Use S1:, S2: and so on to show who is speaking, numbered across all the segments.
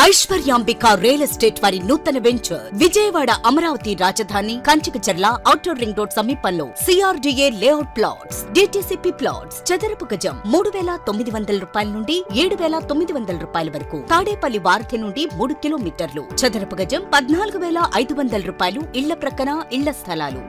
S1: Aishwaryambika real estate వారి నూతన venture Vijayawada Amaravati రాజధాని కంచికచర్ల ఔటర్ రింగ్ రోడ్ సమీపంలో CRDA layout plots DTCP plots చదరపు గజం 3,900 రూపాయల నుండి 7,900 రూపాయల వరకు తాడేపల్లి వారధి నుండి 3 కిలోమీటర్లు చదరపు గజం 14,500 రూపాయలు ఇళ్ల ప్రక్కన ఇళ్ల స్థలాలు.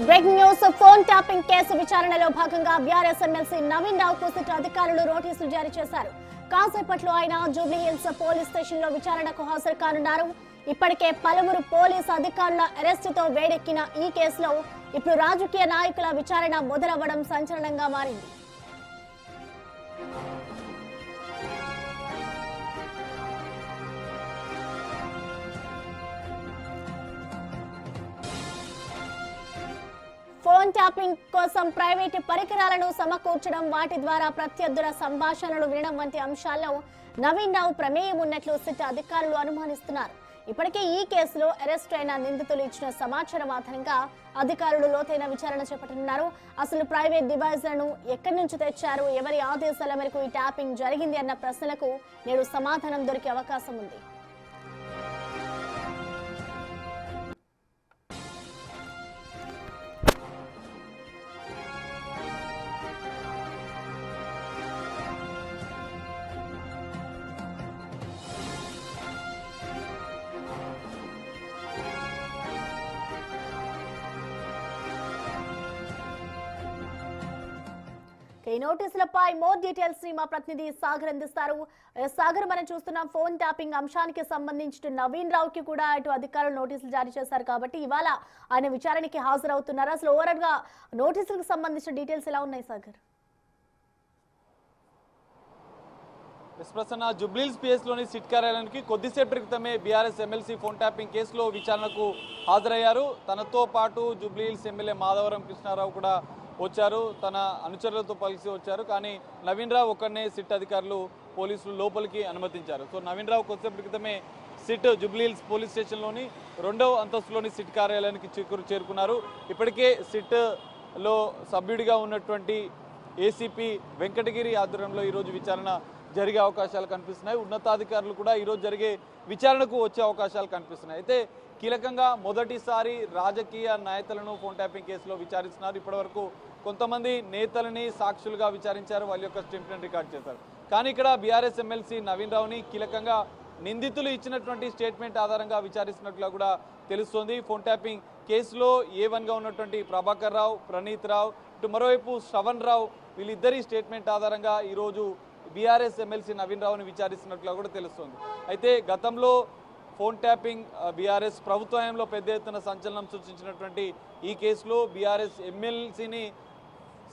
S2: Breaking news. Phone tapping case విచారణలో భాగంగా బీఆర్ఎస్ ఎమ్మెల్సీ నవీన్ రావుకు సిట్ అధికారులు నోటీసులు జారీ చేశారు. కాసేపట్లో ఆయన జూబ్లీ హిల్స్ పోలీస్ స్టేషన్ లో విచారణకు హాజరు కానున్నారు. ఇప్పటికే పలువురు పోలీసు అధికారుల అరెస్టుతో వేడెక్కిన ఈ కేసులో ఇప్పుడు రాజకీయ నాయకుల విచారణ మొదలవ్వడం సంచలనంగా మారింది. ఫోన్ ట్యాపింగ్ కోసం ప్రైవేటు పరికరాలను సమకూర్చడం, వాటి ద్వారా ప్రత్యర్థుల సంభాషణలు వినడం వంటి అంశాల్లో నవీన్ రావు ప్రమేయం ఉన్నట్లు సిట్ అధికారులు అనుమానిస్తున్నారు. ఇప్పటికే ఈ కేసులో అరెస్ట్ అయిన నిందితులు ఇచ్చిన సమాచారం ఆధారంగా అధికారులు లోతైన విచారణ చేపట్టనున్నారు. అసలు ప్రైవేట్ డివైజ్లను ఎక్కడి నుంచి తెచ్చారు, ఎవరి ఆదేశాల మేరకు ఈ ట్యాపింగ్ జరిగింది అన్న ప్రశ్నలకు నేడు సమాధానం దొరికే అవకాశం ఉంది. ఈ నోటీసులపై మోర్ డీటెయిల్స్ ని మా ప్రతినిధి సాగర్ అందిస్తారు. సాగర్, మనం చూస్తున్నాం ఫోన్ ట్యాపింగ్ అంశానికి సంబంధించి నవీన్ రావుకి కూడా ఇటు అధికారులు నోటీసులు జారీ చేశారు కాబట్టి ఇవాళ ఆయన విచారణకి హాజరవుతున్నారు. అసలు ఓవరాల్ గా నోటీసులకు సంబంధించిన డీటెయిల్స్ ఎలా ఉన్నాయి సాగర్?
S3: ప్రసన్న, జూబ్లీహిల్స్ పిఎస్లోని సిట్ కార్యాలయానికి కొద్దిసేపటి క్రితమే బీఆర్ఎస్ ఎమ్మెల్సీ ఫోన్ ట్యాపింగ్ కేసులో విచారణకు హాజరయ్యారు. తనతో పాటు జూబ్లీహిల్స్ ఎమ్మెల్యే మాధవరం కృష్ణారావు కూడా వచ్చారు, తన అనుచరులతో కలిసి వచ్చారు. కానీ నవీన్ రావు ఒక్కడనే సిట్ అధికారులు పోలీసులు లోపలికి అనుమతించారు. సో నవీన్ రావు కొద్దిసేపటి క్రితమే సిట్ జూబ్లీహిల్స్ పోలీస్ స్టేషన్లోని 2వ అంతస్తులోని సిట్ కార్యాలయానికి చేరుకున్నారు. ఇప్పటికే సిట్లో సభ్యుడిగా ఉన్నటువంటి ఏసీపీ వెంకటగిరి ఆధ్వర్యంలో ఈరోజు విచారణ జరిగే అవకాశాలు కనిపిస్తున్నాయి. ఉన్నతాధికారులు కూడా ఈరోజు జరిగే విచారణకు వచ్చే అవకాశాలు కనిపిస్తున్నాయి. అయితే కీలకంగా మొదటిసారి రాజకీయ నేతలను ఫోన్ ట్యాపింగ్ కేసులో విచారిస్తున్నారు. ఇప్పటివరకు కొంతమంది నేతలని సాక్షులుగా విచారించారు, వాళ్ళ యొక్క స్టేట్మెంట్ రికార్డ్ చేశారు. కానీ ఇక్కడ బీఆర్ఎస్ ఎమ్మెల్సీ నవీన్ రావుని కీలకంగా నిందితులు ఇచ్చినటువంటి స్టేట్మెంట్ ఆధారంగా విచారిస్తున్నట్లుగా కూడా తెలుస్తోంది. ఫోన్ ట్యాపింగ్ కేసులో A1గా ఉన్నటువంటి ప్రభాకర్ రావు, ప్రణీత్ రావు, ఇటు మరోవైపు శ్రవణ్ రావు, వీళ్ళిద్దరి స్టేట్మెంట్ ఆధారంగా ఈరోజు బీఆర్ఎస్ ఎమ్మెల్సీ నవీన్ రావుని విచారిస్తున్నట్లుగా కూడా తెలుస్తోంది. అయితే గతంలో ఫోన్ ట్యాపింగ్ బీఆర్ఎస్ ప్రభుత్వంలో పెద్ద ఎత్తున సంచలనం సృష్టించినటువంటి ఈ కేసులో బీఆర్ఎస్ ఎమ్మెల్సీని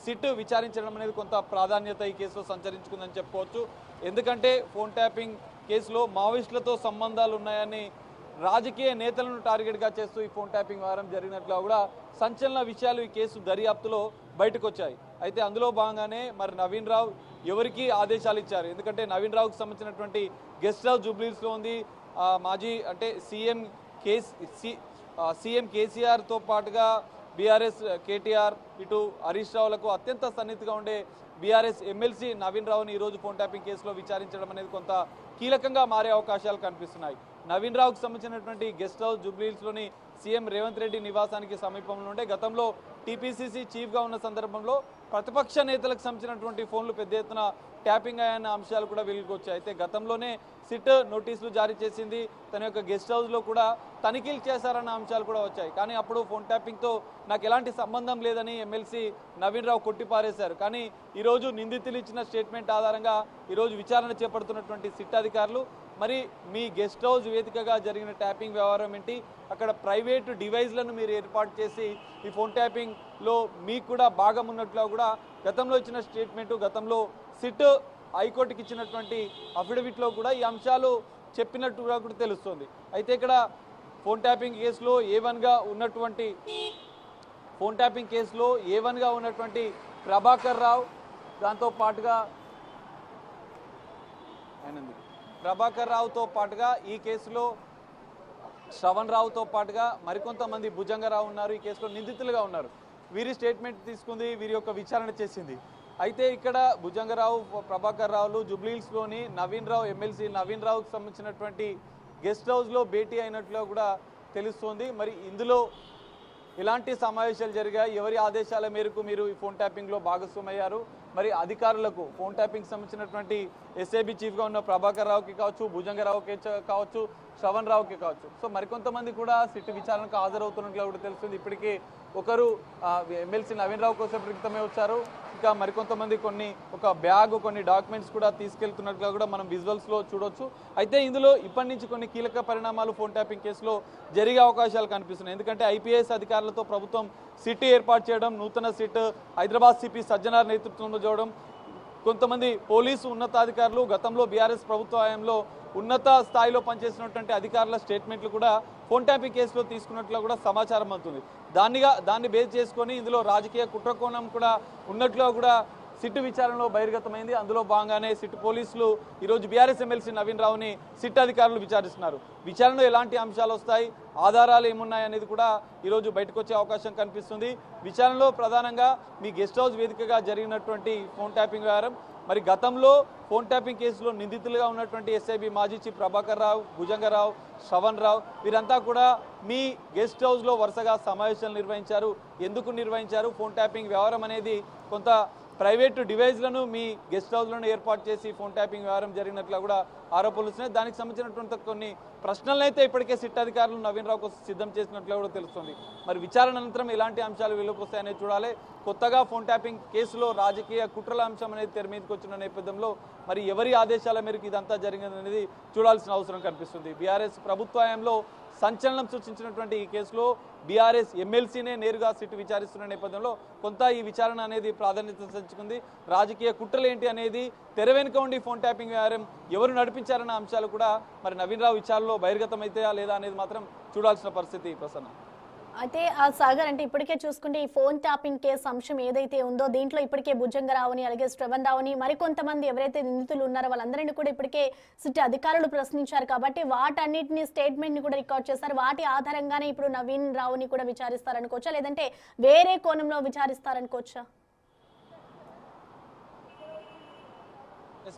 S3: సిట్ విచారించడం అనేది కొంత ప్రాధాన్యత ఈ కేసులో సంచరించుకుందని చెప్పుకోవచ్చు. ఎందుకంటే ఫోన్ ట్యాపింగ్ కేసులో మావోయిస్టులతో సంబంధాలు ఉన్నాయని రాజకీయ నేతలను టార్గెట్గా చేస్తూ ఈ ఫోన్ ట్యాపింగ్ వ్యవహారం జరిగినట్లుగా కూడా సంచలన విషయాలు ఈ కేసు దర్యాప్తులో బయటకు వచ్చాయి. అయితే అందులో భాగంగానే మరి నవీన్ రావు ఎవరికి ఆదేశాలు ఇచ్చారు? ఎందుకంటే నవీన్ రావుకు సంబంధించినటువంటి గెస్ట్ హౌస్ జూబ్లీహిల్స్లో ఉంది. మాజీ అంటే సీఎం కేసీఆర్తో పాటుగా బీఆర్ఎస్ కేటీఆర్, ఇటు హరీష్ రావులకు అత్యంత సన్నిహితంగా ఉండే బీఆర్ఎస్ ఎమ్మెల్సీ నవీన్ రావుని ఈరోజు ఫోన్ ట్యాపింగ్ కేసులో విచారించడం అనేది కొంత కీలకంగా మారే అవకాశాలు కనిపిస్తున్నాయి. నవీన్ రావుకు సంబంధించినటువంటి గెస్ట్ హౌస్ జూబ్లీహిల్స్లోని సీఎం రేవంత్ రెడ్డి నివాసానికి సమీపంలో ఉండే గతంలో టీపీసీసీ చీఫ్గా ఉన్న సందర్భంలో ప్రతిపక్ష నేతలకు సంబంధించినటువంటి ఫోన్లు పెద్ద ఎత్తున ట్యాపింగ్ అయ్యన్న అంశాలు కూడా వెలుగుకు వచ్చాయి. అయితే గతంలోనే సిట్ నోటీసులు జారీ చేసింది, తన యొక్క గెస్ట్ హౌస్లో కూడా తనిఖీలు చేశారన్న అంశాలు కూడా వచ్చాయి. కానీ అప్పుడు ఫోన్ ట్యాపింగ్తో నాకు ఎలాంటి సంబంధం లేదని ఎమ్మెల్సీ నవీన్ రావు కొట్టిపారేశారు. కానీ ఈరోజు నిందితులు ఇచ్చిన స్టేట్మెంట్ ఆధారంగా ఈరోజు విచారణ చేపడుతున్నటువంటి సిట్ అధికారులు మరి మీ గెస్ట్ హౌస్ వేదికగా జరిగిన ట్యాపింగ్ వ్యవహారం ఏంటి, అక్కడ ప్రైవేటు డివైజ్లను మీరు ఏర్పాటు చేసి ఈ ఫోన్ ట్యాపింగ్లో మీకు కూడా భాగం ఉన్నట్లుగా కూడా గతంలో ఇచ్చిన స్టేట్మెంటు, గతంలో సిట్ హైకోర్టుకి ఇచ్చినటువంటి అఫిడవిట్లో కూడా ఈ అంశాలు చెప్పినట్టుగా కూడా తెలుస్తుంది. అయితే ఇక్కడ ఫోన్ ట్యాపింగ్ కేసులో A1గా ఉన్నటువంటి ప్రభాకర్ రావు, దాంతో పాటుగా ప్రభాకర్ రావుతో పాటుగా ఈ కేసులో శ్రవణ్ రావుతో పాటుగా మరికొంతమంది భుజంగరావు ఉన్నారు, ఈ కేసులో నిందితులుగా ఉన్నారు. వీరి స్టేట్మెంట్ తీసుకుంది, వీరి యొక్క విచారణ చేసింది. అయితే ఇక్కడ భుజంగరావు, ప్రభాకర్ రావులు జూబ్లీహిల్స్లోని నవీన్ రావు ఎమ్మెల్సీ నవీన్ రావుకి సంబంధించినటువంటి గెస్ట్ హౌస్లో భేటీ అయినట్లు కూడా తెలుస్తోంది. మరి ఇందులో ఎలాంటి సమావేశాలు జరిగాయి, ఎవరి ఆదేశాల మేరకు మీరు ఈ ఫోన్ ట్యాపింగ్లో భాగస్వామయ్యారు, మరి అధికారులకు ఫోన్ ట్యాపింగ్ సంబంధించినటువంటి ఎస్ఐబి చీఫ్గా ఉన్న ప్రభాకర్ రావుకి కావచ్చు, భుజంగరావుకి కావచ్చు, శ్రవణ్ రావుకి కావచ్చు, సో మరికొంతమంది కూడా సిట్ విచారణకు హాజరవుతున్నట్లు కూడా తెలుస్తుంది. ఇప్పటికీ ఒకరు ఎమ్మెల్సీ నవీన్ రావు కోసం క్రితమే వచ్చారు. ఇంకా మరికొంతమంది ఒక బ్యాగ్, కొన్ని డాక్యుమెంట్స్ కూడా తీసుకెళ్తున్నట్లుగా కూడా మనం విజువల్స్లో చూడొచ్చు. అయితే ఇందులో ఇప్పటి నుంచి కొన్ని కీలక పరిణామాలు ఫోన్ ట్యాపింగ్ కేసులో జరిగే అవకాశాలు కనిపిస్తున్నాయి. ఎందుకంటే ఐపీఎస్ అధికారులతో ప్రభుత్వం సిట్ ఏర్పాటు చేయడం, నూతన సిట్ హైదరాబాద్ సిపి సజ్జనార్ నేతృత్వంలో చూడడం, కొంతమంది పోలీసు ఉన్నతాధికారులు గతంలో బీఆర్ఎస్ ప్రభుత్వ హయాంలో ఉన్నత స్థాయిలో పనిచేసినటువంటి అధికారుల స్టేట్మెంట్లు కూడా ఫోన్ ట్యాపింగ్ కేసులో తీసుకున్నట్లు కూడా సమాచారం అవుతుంది. దాన్ని బేస్ చేసుకొని ఇందులో రాజకీయ కుట్రకోణం కూడా ఉన్నట్లుగా కూడా సిట్ విచారణలో బహిర్గతమైంది. అందులో భాగంగానే సిట్ పోలీసులు ఈరోజు బీఆర్ఎస్ ఎమ్మెల్సీ నవీన్ రావుని సిట్ అధికారులు విచారిస్తున్నారు. విచారణలో ఎలాంటి అంశాలు వస్తాయి, ఆధారాలు ఏమున్నాయి అనేది కూడా ఈరోజు బయటకు వచ్చే అవకాశం కనిపిస్తుంది. విచారణలో ప్రధానంగా మీ గెస్ట్ హౌస్ వేదికగా జరిగినటువంటి ఫోన్ ట్యాపింగ్ వ్యవహారం, మరి గతంలో ఫోన్ ట్యాపింగ్ కేసులో నిందితులుగా ఉన్నటువంటి ఎస్ఐబి మాజీ చీఫ్ ప్రభాకర్ రావు, భుజంగరావు, శ్రవణ్ రావు వీరంతా కూడా మీ గెస్ట్ హౌస్లో వరుసగా సమావేశాలు నిర్వహించారు. ఎందుకు నిర్వహించారు? ఫోన్ ట్యాపింగ్ వ్యవహారం అనేది కొంత ప్రైవేటు డివైజ్లను మీ గెస్ట్ హౌస్లను ఏర్పాటు చేసి ఫోన్ ట్యాపింగ్ వ్యవహారం జరిగినట్లు కూడా ఆరోపణలు వస్తున్నాయి. దానికి సంబంధించినటువంటి కొన్ని ప్రశ్నలను అయితే ఇప్పటికే సిట్ అధికారులు నవీన్ రావు కోసం సిద్ధం చేసినట్లు కూడా తెలుస్తుంది. మరి విచారణ అనంతరం ఎలాంటి అంశాలు వెలుగుకు వస్తాయనేది చూడాలి. కొత్తగా ఫోన్ ట్యాపింగ్ కేసులో రాజకీయ కుట్రల అంశం అనేది తెర మీదకి వచ్చిన నేపథ్యంలో మరి ఎవరి ఆదేశాల మేరకు ఇదంతా జరిగిందనేది చూడాల్సిన అవసరం కనిపిస్తుంది. బీఆర్ఎస్ ప్రభుత్వ హయాంలో సంచలనం సృష్టించినటువంటి ఈ కేసులో బీఆర్ఎస్ ఎమ్మెల్సీనే నేరుగా సిట్ విచారిస్తున్న నేపథ్యంలో కొంత ఈ విచారణ అనేది ప్రాధాన్యత సంచుకుంది. రాజకీయ కుట్రలు ఏంటి అనేది, తెర వెనుక ఉండి ఫోన్ ట్యాపింగ్ వ్యవహారం ఎవరు నడిపించారన్న అంశాలు కూడా మరి నవీన్ రావు విచారణలో బహిర్గతమైతాయా లేదా అనేది మాత్రం చూడాల్సిన పరిస్థితి. ప్రసన్న,
S2: అయితే ఆ సాగర్ అంటే ఇప్పటికే చూసుకుంటే ఈ ఫోన్ ట్యాపింగ్ కేసు అంశం ఏదైతే ఉందో దీంట్లో ఇప్పటికే భుజంగరావుని అలాగే శ్రవణ్ రావుని మరికొంతమంది ఎవరైతే నిందితులు ఉన్నారో వాళ్ళందరినీ కూడా ఇప్పటికే సిట్ అధికారులు ప్రశ్నించారు. కాబట్టి వాటన్నిటిని స్టేట్మెంట్ ని కూడా రికార్డ్ చేస్తారు. వాటి ఆధారంగానే ఇప్పుడు నవీన్ రావుని కూడా విచారిస్తారనుకోవచ్చా, లేదంటే వేరే కోణంలో విచారిస్తారనుకోవచ్చా?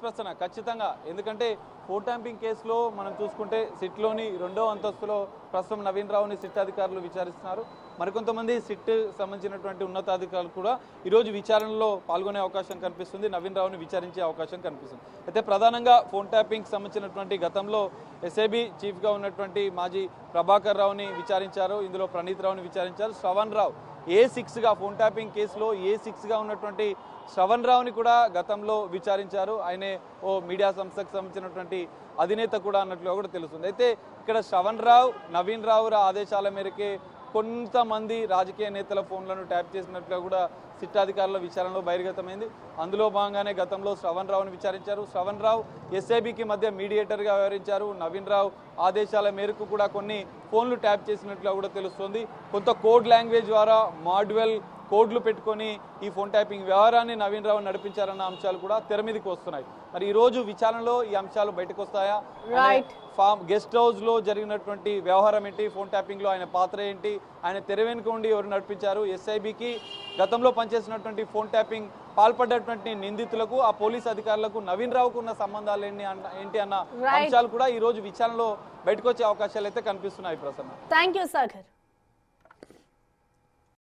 S3: ప్రసన్న, ఖచ్చితంగా. ఎందుకంటే ఫోన్ ట్యాంపింగ్ కేసులో మనం చూసుకుంటే సిట్లోని 2వ అంతస్తులో ప్రస్తుతం నవీన్ రావుని సిట్ అధికారులు విచారిస్తున్నారు. మరికొంతమంది సిట్ సంబంధించినటువంటి ఉన్నతాధికారులు కూడా ఈరోజు విచారణలో పాల్గొనే అవకాశం కనిపిస్తుంది. నవీన్ రావుని విచారించే అవకాశం కనిపిస్తుంది. అయితే ప్రధానంగా ఫోన్ ట్యాపింగ్ సంబంధించినటువంటి గతంలో ఎస్ఐబి చీఫ్గా ఉన్నటువంటి మాజీ ప్రభాకర్ రావుని విచారించారు. ఇందులో ప్రణీత్ రావుని విచారించారు. శ్రవణ్ రావు A6గా ఫోన్ ట్యాపింగ్ కేసులో A6గా ఉన్నటువంటి శ్రవణ్ రావుని కూడా గతంలో విచారించారు. ఆయనే ఓ మీడియా సంస్థకు సంబంధించినటువంటి అధినేత కూడా అన్నట్లు కూడా తెలుస్తుంది. అయితే ఇక్కడ శ్రవణ్ రావు, నవీన్ రావు ఆదేశాల మేరకే కొంతమంది రాజకీయ నేతల ఫోన్లను ట్యాప్ చేసినట్లుగా కూడా సిట్ అధికారుల విచారణలో బహిర్గతమైంది. అందులో భాగంగానే గతంలో శ్రవణ్ రావుని విచారించారు. శ్రవణ్ రావు ఎస్ఐబికి మధ్య మీడియేటర్గా వ్యవహరించారు. నవీన్ రావు ఆదేశాల మేరకు కూడా కొన్ని ఫోన్లు ట్యాప్ చేసినట్లుగా కూడా తెలుస్తుంది. కొంత కోడ్ లాంగ్వేజ్ ద్వారా మాడ్యువల్ కోడ్లు పెట్టుకొని ఈ ఫోన్ ట్యాపింగ్ వ్యవహారాన్ని నవీన్ రావు నడిపించారన్న అంశాలు కూడా తెర మీదకి వస్తున్నాయి. మరి ఈ రోజు విచారణలో ఈ అంశాలు బయటకు వస్తాయా? గెస్ట్ హౌస్ లో జరిగినటువంటి వ్యవహారం ఏంటి, ఫోన్ ట్యాపింగ్ లో ఆయన పాత్ర ఏంటి, ఆయన తెర వెనుక ఉండి ఎవరు నడిపించారు, ఎస్ఐబికి గతంలో పనిచేసినటువంటి ఫోన్ ట్యాపింగ్ పాల్పడ్డటువంటి నిందితులకు, ఆ పోలీస్ అధికారులకు నవీన్ రావుకు ఉన్న సంబంధాలు ఏంటి అన్న అంశాలు కూడా ఈ రోజు విచారణలో బయటకు వచ్చే అవకాశాలు అయితే కనిపిస్తున్నాయి. Prasanna,
S2: thank you Sagar.